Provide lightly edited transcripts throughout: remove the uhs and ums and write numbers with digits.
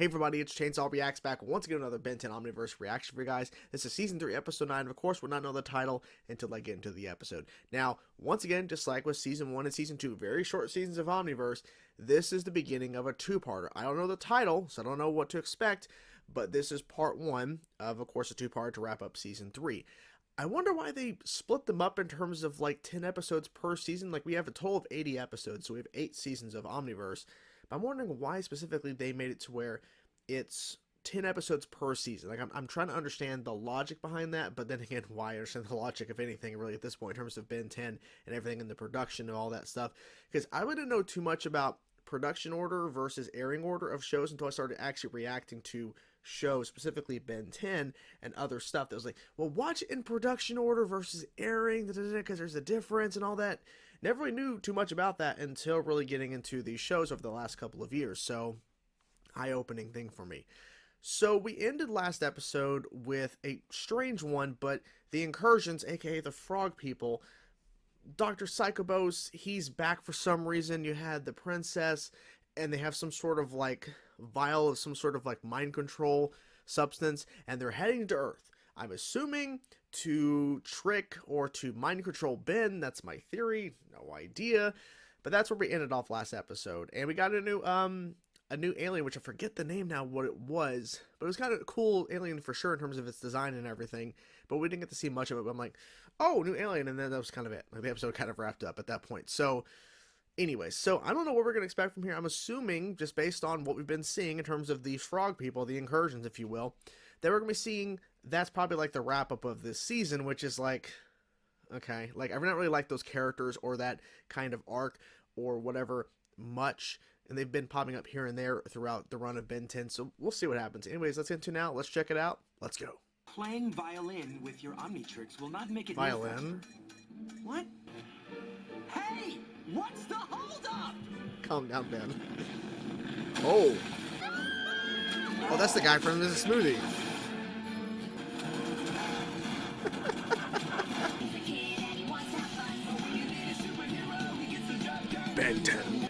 everybody, it's Chainsaw Reacts back once again, another Ben 10 Omniverse reaction for you guys. This is Season 3, Episode 9. Of course, we'll not know the title until I get into the episode. Now, once again, just like with Season 1 and Season 2, very short seasons of Omniverse, this is the beginning of a two-parter. I don't know the title, so I don't know what to expect, but this is part 1 of course, a two-parter to wrap up Season 3. I wonder why they split them up in terms of like 10 episodes per season. Like, we have a total of 80 episodes, so we have 8 seasons of Omniverse. But I'm wondering why specifically they made it to where it's 10 episodes per season. Like, I'm trying to understand the logic behind that, but then again, why I understand the logic of anything really at this point in terms of Ben 10 and everything in the production and all that stuff. Because I wouldn't know too much about production order versus airing order of shows until I started actually reacting to shows, specifically Ben 10 and other stuff that was like, well, watch it in production order versus airing, because there's a difference and all that. Never really knew too much about that until really getting into these shows over the last couple of years. So, eye-opening thing for me. So, we ended last episode with a strange one, but the Incursions, aka the Frog People, Dr. Psychobos, he's back for some reason. You had the princess, and they have some sort of like vial of some sort of like mind control substance, and they're heading to Earth. I'm assuming to trick or to mind control Ben. That's my theory. No idea. But that's where we ended off last episode. And we got a new alien, which I forget the name now what it was. But it was kind of a cool alien for sure in terms of its design and everything. But we didn't get to see much of it. But I'm like, oh, new alien. And then that was kind of it. Like, the episode kind of wrapped up at that point. So, anyways, so I don't know what we're going to expect from here. I'm assuming, just based on what we've been seeing in terms of these frog people, the Incursions, if you will, that we're going to be seeing, that's probably like the wrap-up of this season, which is like, okay, like, I've not really liked those characters or that kind of arc or whatever much, and they've been popping up here and there throughout the run of Ben 10, so we'll see what happens. Anyways, let's get into now. Let's check it out. Let's go. Playing violin with your Omnitrix will not make it Violin? What? Hey! What's the holdup? Calm down, Ben. Oh! Oh, that's the guy from the smoothie. Ben 10.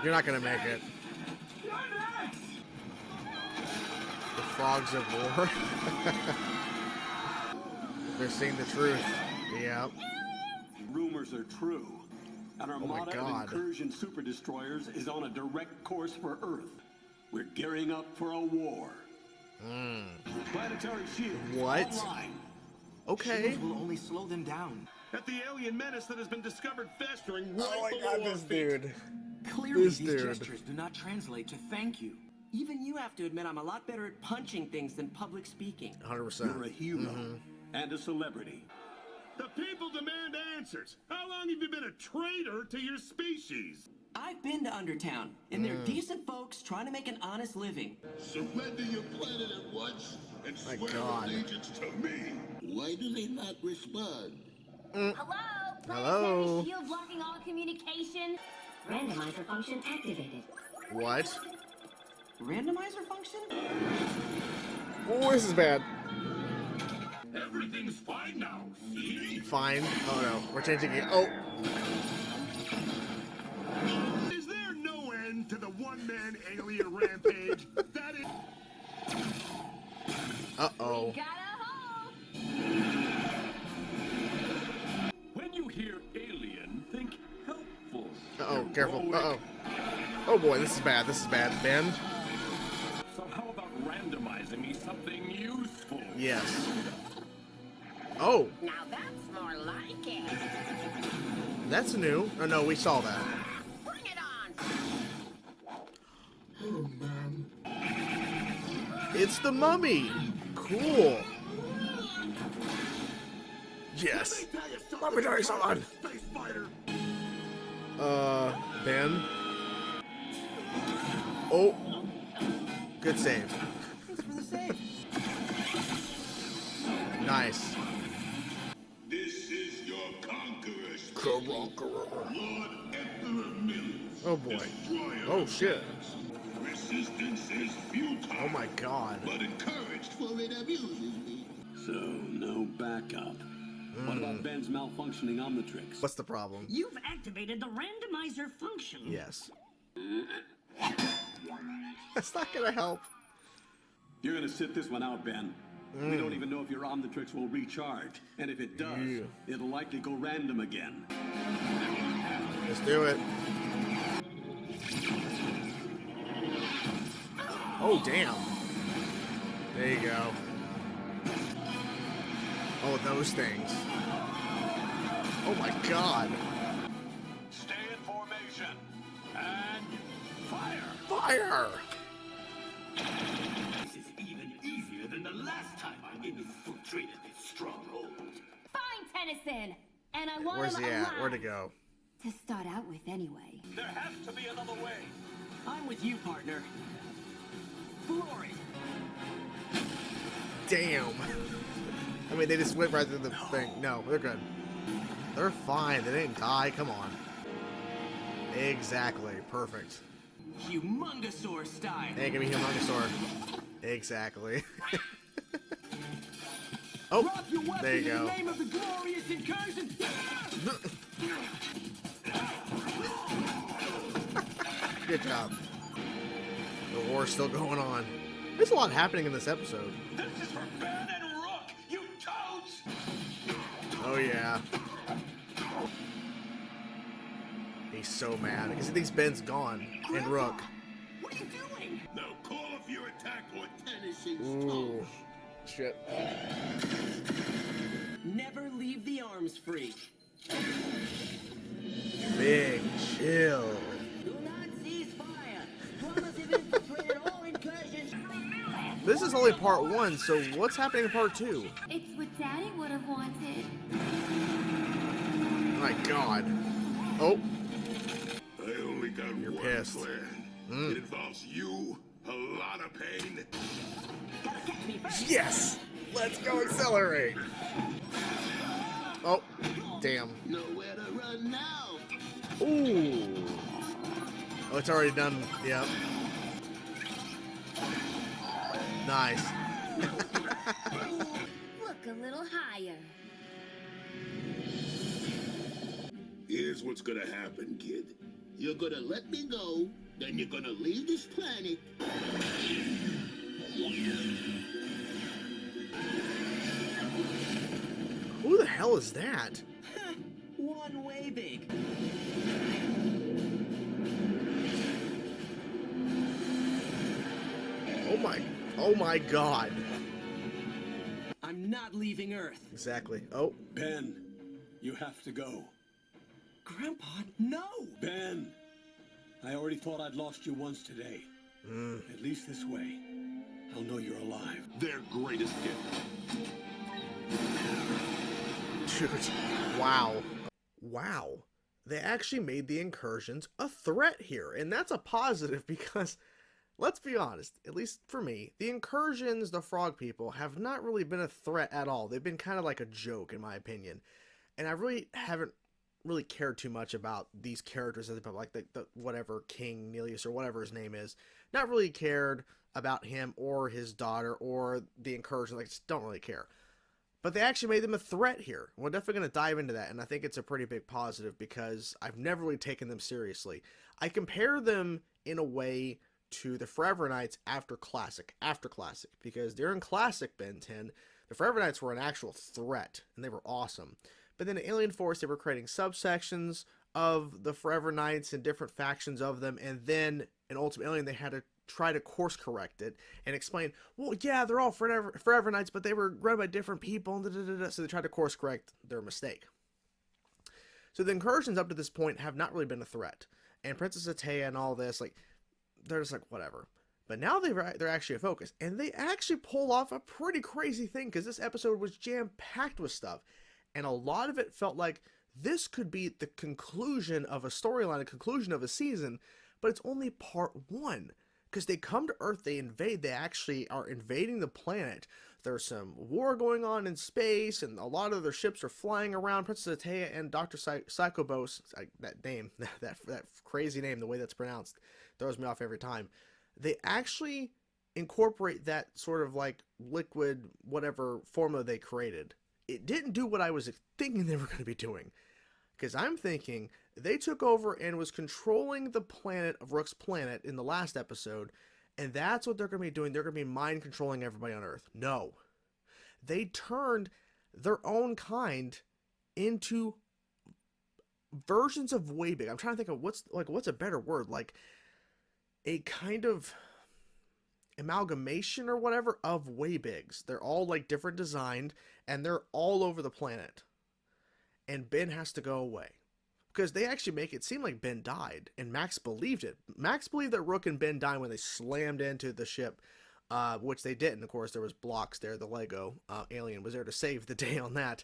You're not gonna make it. The frogs of war. They're seeing the truth. Yep. Rumors are true. Our armada of Incursion super destroyers is on a direct course for Earth. We're gearing up for a war. Planetary shield What? online. Okay. Shields will only slow them down. At the alien menace that has been discovered festering right Oh my below god, our this feet. dude. Clearly, This these dude. gestures do not translate to thank you. Even you have to admit I'm a lot better at punching things than public speaking. 100%. You're a hero and a celebrity. The people demand answers. How long have you been a traitor to your species? I've been to Undertown, and they're decent folks trying to make an honest living. Surrender your planet at once and My swear God. allegiance to me. Why do they not respond? Hello? Hello? Planetary shield blocking all communication. Randomizer function activated. What? Randomizer function? Oh, this is bad. Everything's fine now, see? Fine. Oh no, we're changing it. Oh. Is there no end to the one-man alien rampage? That is... Uh-oh. Got a hole! When you hear alien, think helpful. Uh-oh, careful. Uh-oh. Oh boy, this is bad. This is bad. Ben? So how about randomizing me something useful? Yes. Oh, Now that's more like it. that's new. Oh no, we saw that. Bring it on! Oh, man. It's the mummy. Cool. Yes. Let me tell you something. Space fighter! Ben? Oh. Good save. Thanks for the save. Nice. This is your conqueror, Conqueror. Lord Emperor Mills. Oh boy. Destroyer Oh of shit. planets. Resistance is futile. Oh my god. But encouraged, for it abuses me. So, no backup. What about Ben's malfunctioning Omnitrix? What's the problem? You've activated the randomizer function. Yes. That's not gonna help. You're gonna sit this one out, Ben. We don't even know if your Omnitrix will recharge. And if it does, it'll likely go random again. Let's do it. Oh, damn. There you go. Oh, those things. Oh my god. Stay in formation. And fire! Fire! This is even easier than the last time I infiltrated this stronghold. Fine, Tennyson! And I want Where's him he at? alive. Where'd it go? To start out with, anyway. There has to be another way. I'm with you, partner. Glory. Damn. I mean, they just went right through the thing. No, they're good. They're fine. They didn't die. Come on. Exactly. Perfect. Humongosaur style. Hey, give me Humongosaur. Exactly. Oh, Drop your weapon there you in go. the name of the glorious incursion. Good job. The war's still going on. There's a lot happening in this episode. This is for Ben and Rook, you toads! Oh, yeah. He's so mad because he thinks Ben's gone and Rook. What are you doing? Now call off your attack or Tennyson's Ooh. toast. Shit. Never leave the arms free. Big chill. Do not cease fire. Promise have infiltrated all incursions. This is only part 1, so what's happening in part 2? It's what Daddy would have wanted. My god. Oh, I only got You're one pissed. plan. It involves you, a lot of pain. Gotta catch me first. yes! Let's go accelerate. Oh, damn. Nowhere to run now. Ooh. Oh, it's already done. Yep. Nice. Look a little higher. Here's what's gonna happen, kid. You're gonna let me go, then you're gonna leave this planet. Who the hell is that? One way big. Oh my god. I'm not leaving Earth. Exactly. Oh, Ben, you have to go. Grandpa, no. Ben, I already thought I'd lost you once today. At least this way, I'll know you're alive. Their greatest gift. dude. Wow. Wow. They actually made the incursions a threat here, and that's a positive because, let's be honest, at least for me, the incursions, the frog people, have not really been a threat at all. They've been kind of like a joke, in my opinion. And I really haven't really cared too much about these characters, like the whatever, King Nelius, or whatever his name is. Not really cared about him or his daughter or the incursion. Like, just don't really care. But they actually made them a threat here. We're definitely going to dive into that, and I think it's a pretty big positive because I've never really taken them seriously. I compare them in a way to the Forever Knights after Classic, because during Classic Ben 10, the Forever Knights were an actual threat, and they were awesome. But then in Alien Force, they were creating subsections of the Forever Knights and different factions of them, and then in Ultimate Alien, they had to try to course correct it and explain, well, yeah, they're all Forever Knights, but they were run by different people, so they tried to course correct their mistake. So the incursions up to this point have not really been a threat, and Princess Atea and all this, like, they're just like, whatever. But now they're actually a focus, and they actually pull off a pretty crazy thing, because this episode was jam-packed with stuff, and a lot of it felt like this could be the conclusion of a storyline, a conclusion of a season, but it's only part one. Because they come to Earth, they invade, they actually are invading the planet. There's some war going on in space, and a lot of their ships are flying around. Princess Atea and Dr. Psychobos, that name, that crazy name, the way that's pronounced, throws me off every time. They actually incorporate that sort of like liquid, whatever formula they created. It didn't do what I was thinking they were going to be doing. Because I'm thinking they took over and was controlling the planet of Rook's planet in the last episode, and that's what they're going to be doing. They're going to be mind controlling everybody on Earth. No. They turned their own kind into versions of way big. I'm trying to think of what's a better word, like a kind of amalgamation or whatever of way bigs. They're all like different designed, and they're all over the planet. And Ben has to go away because they actually make it seem like Ben died, and Max believed it. Max believed that Rook and Ben died when they slammed into the ship, which they didn't. Of course, there was Blocks there. The Lego alien was there to save the day on that.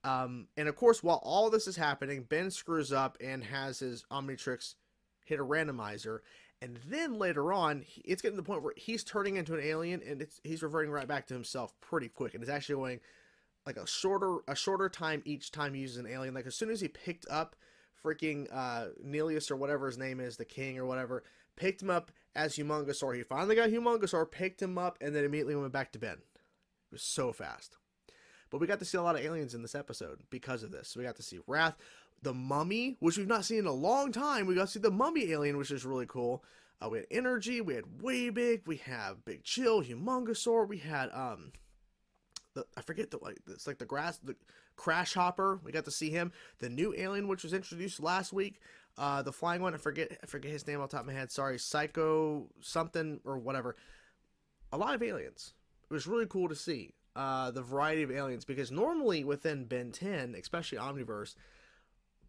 And of course, while all this is happening, Ben screws up and has his Omnitrix hit a randomizer. And then later on, it's getting to the point where he's turning into an alien, and he's reverting right back to himself pretty quick. And it's actually going like a shorter time each time he uses an alien. Like as soon as he picked up freaking Nelius or whatever his name is, the king or whatever, picked him up as Humongosaur. He finally got Humongosaur, picked him up, and then immediately went back to Ben. It was so fast. But we got to see a lot of aliens in this episode because of this. So we got to see Wrath, the Mummy, which we've not seen in a long time. We got to see the Mummy alien, which is really cool. We had Energy, we had Way Big, we have Big Chill, Humongosaur, we had I forget it's like the Crash Hopper. We got to see him. The new alien, which was introduced last week, the flying one. I forget his name off the top of my head. Sorry, Psycho something or whatever. A lot of aliens. It was really cool to see the variety of aliens, because normally within Ben 10, especially Omniverse,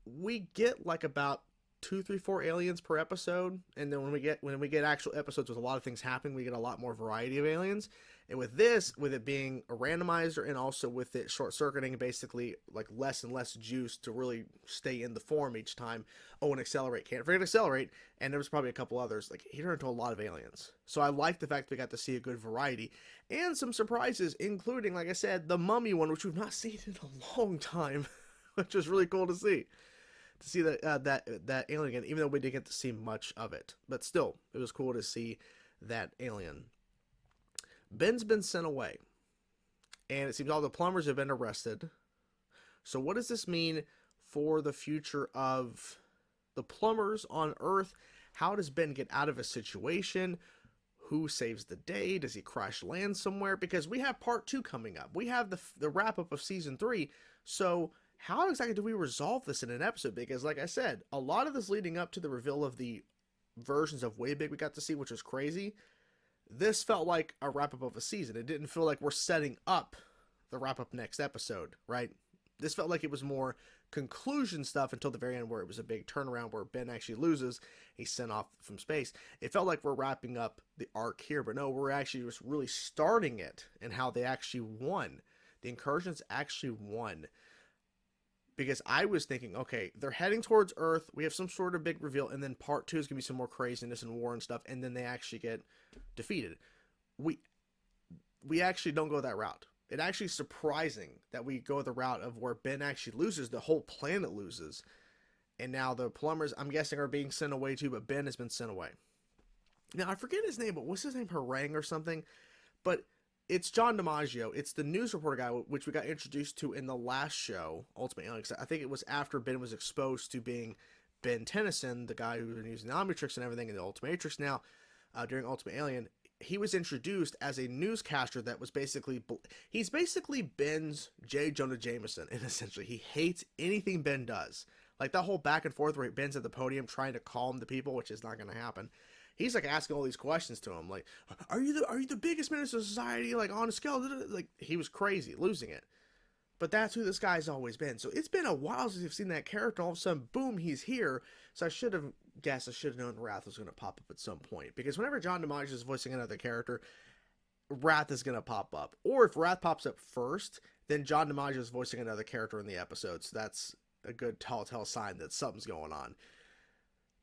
we get like about 2, 3, 4 aliens per episode, and then when we get actual episodes with a lot of things happening, we get a lot more variety of aliens. And with this, with it being a randomizer, and also with it short-circuiting, basically like less and less juice to really stay in the form each time. Oh, and Accelerate, can't forget Accelerate, and there was probably a couple others. Like, he turned into a lot of aliens. So I like the fact that we got to see a good variety and some surprises, including, like I said, the Mummy one, which we've not seen in a long time, which was really cool to see. To see that alien again, even though we didn't get to see much of it. But still, it was cool to see that alien. Ben's been sent away, and it seems all the plumbers have been arrested. So what does this mean for the future of the plumbers on Earth? How does Ben get out of a situation? Who saves the day? Does he crash land somewhere? Because we have part 2 coming up. We have the wrap-up of Season 3, so how exactly do we resolve this in an episode? Because, like I said, a lot of this leading up to the reveal of the versions of Way Big we got to see, which was crazy. This felt like a wrap-up of a season. It didn't feel like we're setting up the wrap-up next episode, right? This felt like it was more conclusion stuff until the very end, where it was a big turnaround where Ben actually loses. He's sent off from space. It felt like we're wrapping up the arc here, but no, we're actually just really starting it and how they actually won. The Incursions actually won. Because I was thinking, okay, they're heading towards Earth, we have some sort of big reveal, and then part 2 is going to be some more craziness and war and stuff, and then they actually get defeated. We actually don't go that route. It's actually surprising that we go the route of where Ben actually loses, the whole planet loses, and now the plumbers, I'm guessing, are being sent away too, but Ben has been sent away. Now, I forget his name, but what's his name? Harang or something? But it's John DiMaggio. It's the news reporter guy, which we got introduced to in the last show, Ultimate Alien. I think it was after Ben was exposed to being Ben Tennyson, the guy who's been using the Omnitrix and everything in the Ultimatrix now, during Ultimate Alien. He was introduced as a newscaster that was he's basically Ben's J. Jonah Jameson, and essentially he hates anything Ben does. Like that whole back and forth where Ben's at the podium trying to calm the people, which is not going to happen. He's like asking all these questions to him, like, "Are you the biggest menace to society? Like on a scale?" Like he was crazy, losing it. But that's who this guy's always been. So it's been a while since you've seen that character. All of a sudden, boom, he's here. So I should have known Wrath was going to pop up at some point, because whenever John DiMaggio is voicing another character, Wrath is going to pop up. Or if Wrath pops up first, then John DiMaggio is voicing another character in the episode. So that's a good telltale sign that something's going on.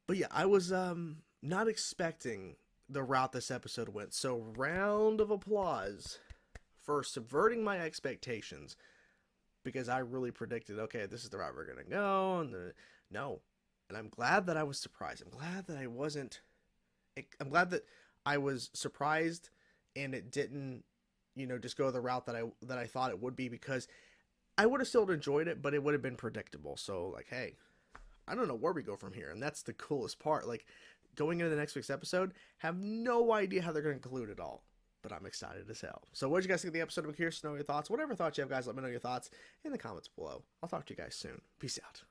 But yeah, I was not expecting the route this episode went. So round of applause for subverting my expectations, because I really predicted, okay, this is the route we're going to go. And no. And I'm glad that I was surprised. I'm glad that I was surprised and it didn't, just go the route that I thought it would be, because I would have still enjoyed it, but it would have been predictable. So like, hey, I don't know where we go from here, and that's the coolest part. Like, going into the next week's episode, have no idea how they're going to conclude it all. But I'm excited as hell. So what did you guys think of the episode? I'm curious to know your thoughts. Whatever thoughts you have, guys, let me know your thoughts in the comments below. I'll talk to you guys soon. Peace out.